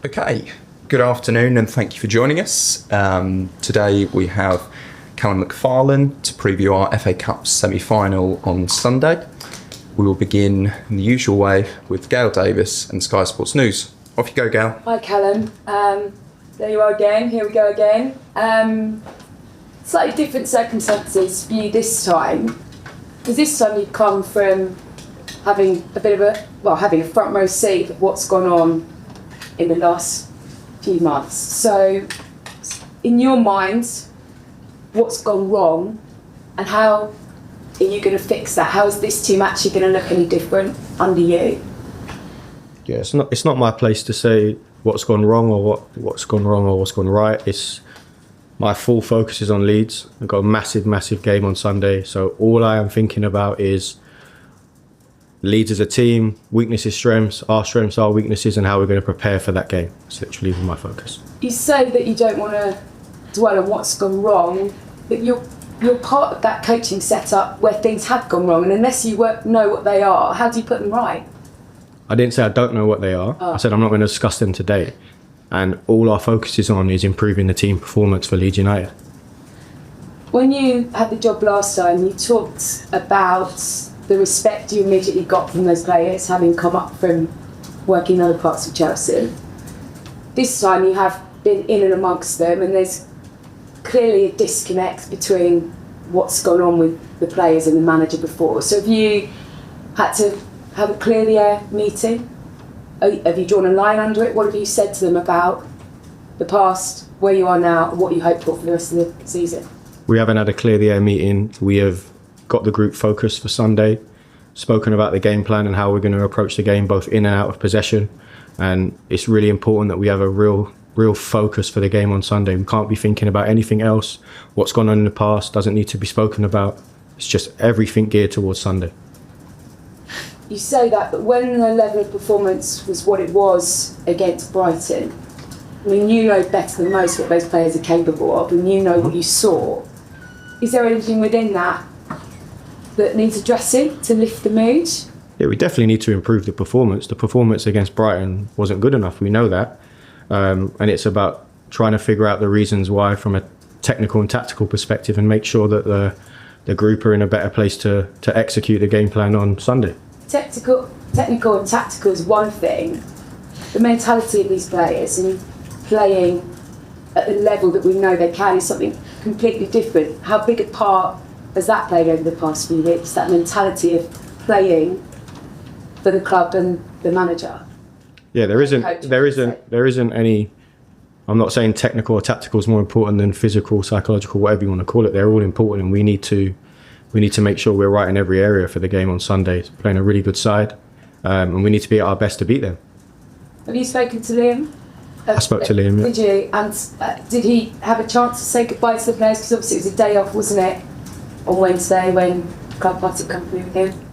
Okay, good afternoon and thank you for joining us. Today we have Callum McFarlane to preview our FA Cup semi-final on Sunday. We will begin in the usual way with Gail Davis and Sky Sports News. Off you go, Gail. Hi, Callum. There you are again. Here we go again. Slightly different circumstances for you this time, because this time you've come from having having a front row seat of what's gone on in the last few months. So, in your mind, what's gone wrong, and how are you going to fix that? How is this team actually going to look any different under you? Yeah, it's not my place to say what's gone wrong or what's gone wrong or what's gone right. It's my full focus is on Leeds. I've got a massive game on Sunday, so all I am thinking about is Leeds as a team, weaknesses, strengths, our strengths, our weaknesses, and how we're going to prepare for that game. It's literally my focus. You say that you don't want to dwell on what's gone wrong, but you're part of that coaching setup where things have gone wrong, and unless you know what they are, how do you put them right? I didn't say I don't know what they are. I said I'm not going to discuss them today. And all our focus is on is improving the team performance for Leeds United. When you had the job last time, you talked about the respect you immediately got from those players, having come up from working in other parts of Chelsea. This time you have been in and amongst them, and there's clearly a disconnect between what's gone on with the players and the manager before. So have you had to have a clear the air meeting? Have you drawn a line under it? What have you said to them about the past, where you are now, and what you hope for the rest of the season? We haven't had a clear the air meeting. We have got the group focused for Sunday, spoken about the game plan and how we're going to approach the game both in and out of possession. And it's really important that we have a real focus for the game on Sunday. We can't be thinking about anything else. What's gone on in the past doesn't need to be spoken about. It's just everything geared towards Sunday. You say that, but when the level of performance was what it was against Brighton, I mean, you know better than most what those players are capable of, and you know what you saw. Is there anything within that needs addressing to lift the mood? Yeah, we definitely need to improve the performance. The performance against Brighton wasn't good enough, we know that. And it's about trying to figure out the reasons why from a technical and tactical perspective and make sure that the group are in a better place to execute the game plan on Sunday. Technical and tactical is one thing. The mentality of these players and playing at the level that we know they can is something completely different. How big a part has that played over the past few weeks, that mentality of playing for the club and the manager? Yeah, there isn't any. I'm not saying technical or tactical is more important than physical, psychological, whatever you want to call it. They're all important, and we need to make sure we're right in every area for the game on Sunday. It's playing a really good side, and we need to be at our best to beat them. Have you spoken to Liam? I spoke to Liam. Did you? And did he have a chance to say goodbye to the players? Because obviously it was a day off, wasn't it, on Wednesday when Club parted company with him?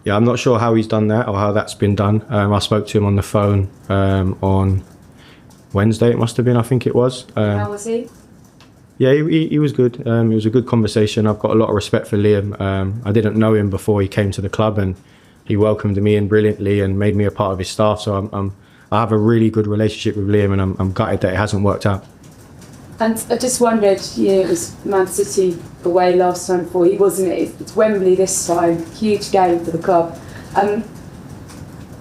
Yeah, I'm not sure how he's done that or how that's been done. I spoke to him on the phone on Wednesday, it must have been, I think it was. How was he? Yeah, he was good. It was a good conversation. I've got a lot of respect for Liam. I didn't know him before he came to the club, and he welcomed me in brilliantly and made me a part of his staff. So I have a really good relationship with Liam, and I'm gutted that it hasn't worked out. And I just wondered, it was Man City away last time before, he wasn't it? It's Wembley this time, huge game for the club. Have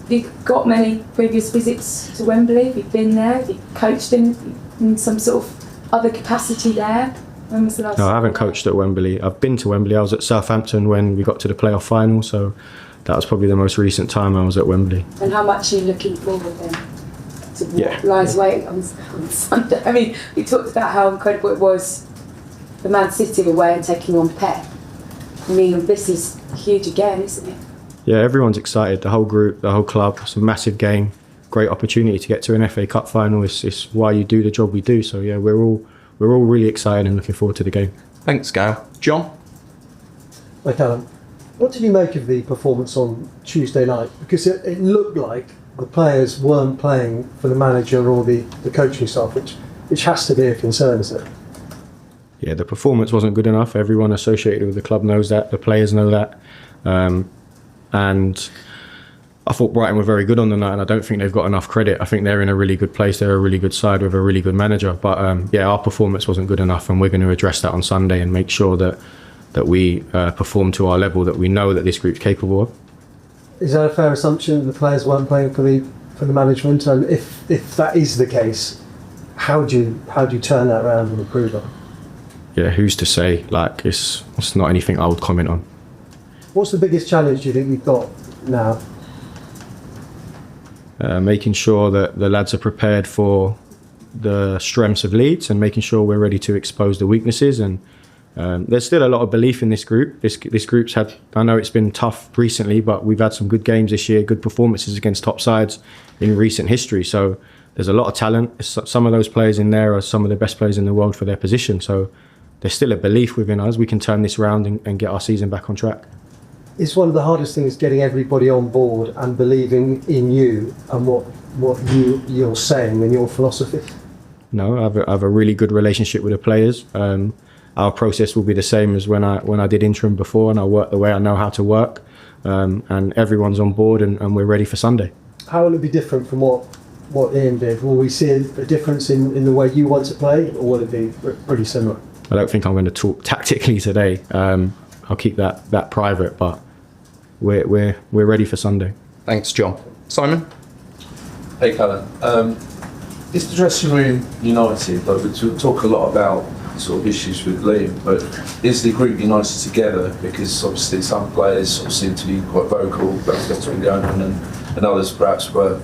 you got many previous visits to Wembley? Have you been there? Have you coached in some sort of other capacity there? When was the last time? No, I haven't coached at Wembley. I've been to Wembley. I was at Southampton when we got to the playoff final, so that was probably the most recent time I was at Wembley. And how much are you looking forward then to what lies waiting on Sunday? I mean, we talked about how incredible it was for Man City away and taking on Pep. I mean, this is huge again, isn't it? Yeah, everyone's excited. The whole group, the whole club. It's a massive game. Great opportunity to get to an FA Cup final. It's why you do the job we do. So yeah, we're all really excited and looking forward to the game. Thanks, Gail. John? Hi, Callum. What did you make of the performance on Tuesday night? Because it looked like the players weren't playing for the manager or the coaching staff, which has to be a concern, isn't it? Yeah, the performance wasn't good enough. Everyone associated with the club knows that. The players know that. And I thought Brighton were very good on the night, and I don't think they've got enough credit. I think they're in a really good place. They're a really good side with a really good manager. But our performance wasn't good enough, and we're going to address that on Sunday and make sure that we perform to our level that we know that this group's capable of. Is that a fair assumption that the players weren't playing for the management? And if that is the case, how do you turn that around and improve that? Yeah, who's to say? Like, it's not anything I would comment on. What's the biggest challenge do you think we've got now? Making sure that the lads are prepared for the strengths of Leeds and making sure we're ready to expose the weaknesses. And there's still a lot of belief in this group. This group's had, I know it's been tough recently, but we've had some good games this year, good performances against top sides in recent history. So there's a lot of talent. Some of those players in there are some of the best players in the world for their position. So there's still a belief within us. We can turn this around and get our season back on track. It's one of the hardest things, getting everybody on board and believing in you and what you're saying and your philosophy. No, I have a really good relationship with the players. Our process will be the same as when I did interim before, and I work the way I know how to work. And everyone's on board, and we're ready for Sunday. How will it be different from what Ian did? Will we see a difference in the way you want to play, or will it be pretty similar? I don't think I'm going to talk tactically today. I'll keep that private, but we're ready for Sunday. Thanks, John. Simon? Hey, Callum. Is the dressing room united? Like, we talk a lot about sort of issues with Liam, but is the group united together? Because obviously some players sort of seem to be quite vocal about what's been going on, and others perhaps were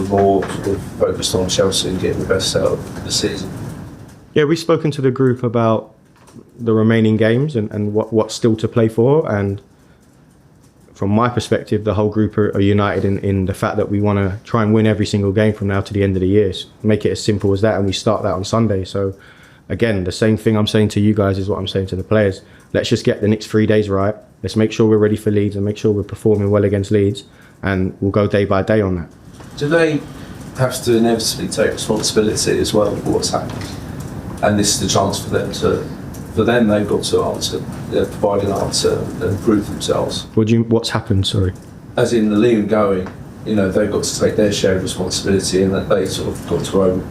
more sort of focused on Chelsea and getting the best out of the season. Yeah, we've spoken to the group about the remaining games and what's still to play for, and from my perspective, the whole group are united in the fact that we want to try and win every single game from now to the end of the year. Make it as simple as that, and we start that on Sunday. So again, the same thing I'm saying to you guys is what I'm saying to the players. Let's just get the next 3 days right. Let's make sure we're ready for Leeds and make sure we're performing well against Leeds, and we'll go day by day on that. Do they have to inevitably take responsibility as well for what's happened? And this is the chance for them, they've got to answer, provide an answer and prove themselves. What's happened, sorry? As in the Liam going, they've got to take their share of responsibility, and that they sort of got to own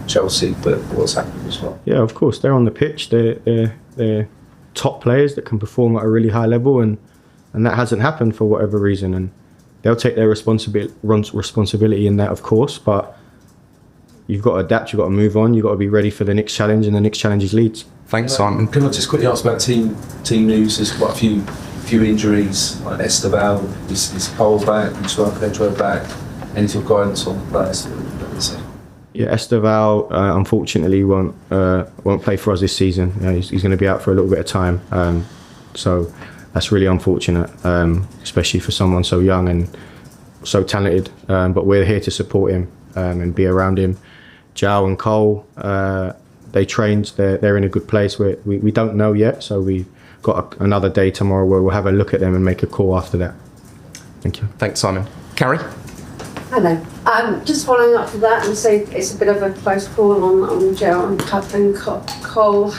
Chelsea for what's happened as well. Yeah, of course, they're on the pitch. They're top players that can perform at a really high level, and that hasn't happened for whatever reason, and they'll take their responsibility in that, of course, but you've got to adapt, you've got to move on, you've got to be ready for the next challenge, and the next challenge is Leeds. Thanks, Simon. Can I just quickly ask about team news? There's quite a few injuries, like Estava, is Cole back, is Pedro back? Any sort of guidance on the players that Yeah, Estava unfortunately won't play for us this season. He's going to be out for a little bit of time, so that's really unfortunate, especially for someone so young and so talented. But we're here to support him and be around him. João and Cole, they trained. They're in a good place. We don't know yet, so we've got another day tomorrow where we'll have a look at them and make a call after that. Thank you. Thanks, Simon. Carrie? Hello. Just following up from that and say it's a bit of a close call on João and Cole.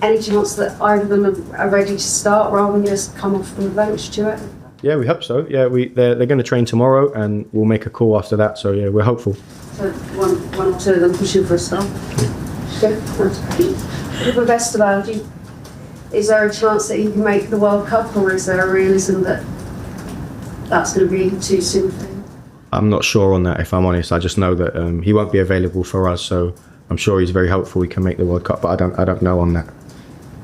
Any chance that either of them are ready to start rather than just come off from the bench, Stuart? Yeah, we hope so. Yeah, they're going to train tomorrow, and we'll make a call after that. So yeah, we're hopeful. So one or two of them pushing for a start. Good. With Estava, is there a chance that he can make the World Cup, or is there a realism that that's going to be too soon for him? I'm not sure on that, if I'm honest. I just know that he won't be available for us, so I'm sure he's very hopeful he can make the World Cup, but I don't know on that.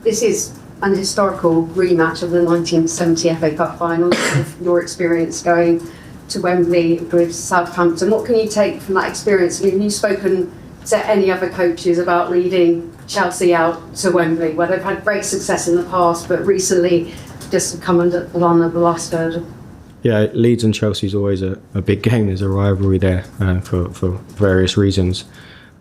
This is an historical rematch of the 1970 FA Cup final. With your experience going to Wembley with Southampton, what can you take from that experience? Have you spoken to any other coaches about leading Chelsea out to Wembley, where they've had great success in the past, but recently just come under the last hurdle? Yeah, Leeds and Chelsea is always a big game. There's a rivalry there for various reasons.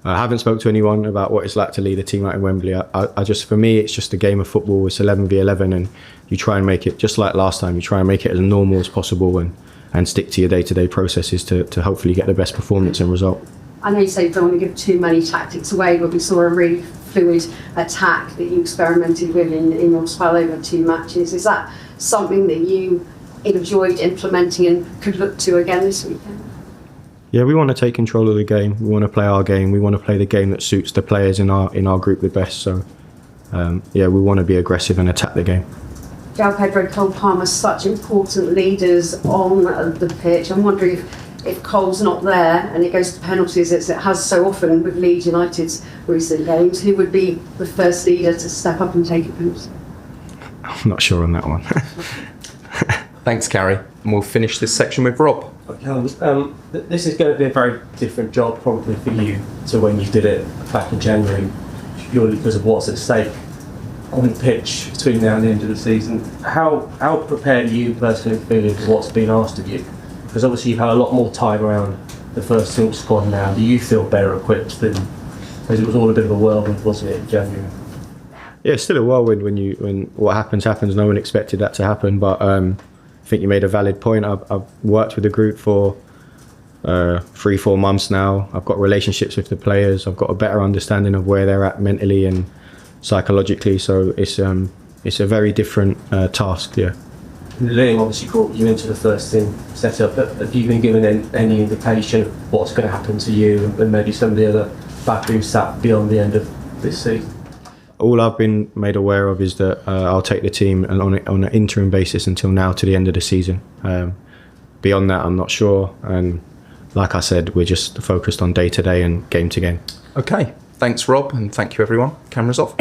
I haven't spoke to anyone about what it's like to lead a team out in Wembley. I just, for me, it's just a game of football. It's 11v11, and you try and make it, just like last time, you try and make it as normal as possible and stick to your day-to-day processes to hopefully get the best performance and result. I know you say you don't want to give too many tactics away, but we saw a really fluid attack that you experimented with in your spell over 2 matches. Is that something that you enjoyed implementing and could look to again this weekend? Yeah, we want to take control of the game. We want to play our game. We want to play the game that suits the players in our group the best. So, yeah, we want to be aggressive and attack the game. João Pedro, Cole Palmer, such important leaders on the pitch. I'm wondering if Cole's not there and it goes to penalties, as it has so often with Leeds United's recent games, who would be the first leader to step up and take a penalty? I'm not sure on that one. Thanks, Carrie. And we'll finish this section with Rob. This is going to be a very different job probably for you to when you did it back in January, purely because of what's at stake on the pitch between now and the end of the season. How prepared are you personally feeling for what's been asked of you? Because obviously you've had a lot more time around the first team squad now. Do you feel better equipped than, because it was all a bit of a whirlwind, wasn't it, in January? Yeah, it's still a whirlwind when what happens. No one expected that to happen, but I think you made a valid point. I've worked with the group for 3-4 months now. I've got relationships with the players. I've got a better understanding of where they're at mentally and psychologically. So it's a very different task. Yeah. Liam obviously brought you into the first team setup. Have you been given any indication of what's going to happen to you and maybe some of the other backroom staff beyond the end of this season? All I've been made aware of is that I'll take the team on an interim basis until now to the end of the season. Beyond that, I'm not sure. And like I said, we're just focused on day to day and game to game. Okay. Thanks, Rob, and thank you, everyone. Cameras off.